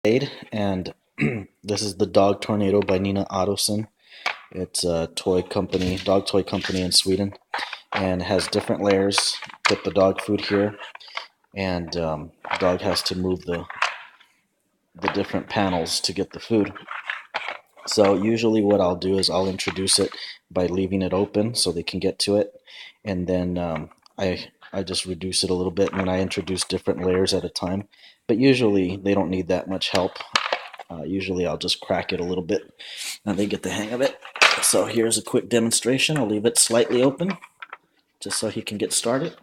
And this is the Dog Tornado by Nina Ottoson. It's a dog toy company in Sweden, and has different layers. Put the dog food here, and dog has to move the different panels to get the food. So usually what I'll do is I'll introduce it by leaving it open so they can get to it, and then I just reduce it a little bit when I introduce different layers at a time. But usually they don't need that much help. Usually I'll just crack it a little bit and they get the hang of it. So here's a quick demonstration. I'll leave it slightly open just so he can get started.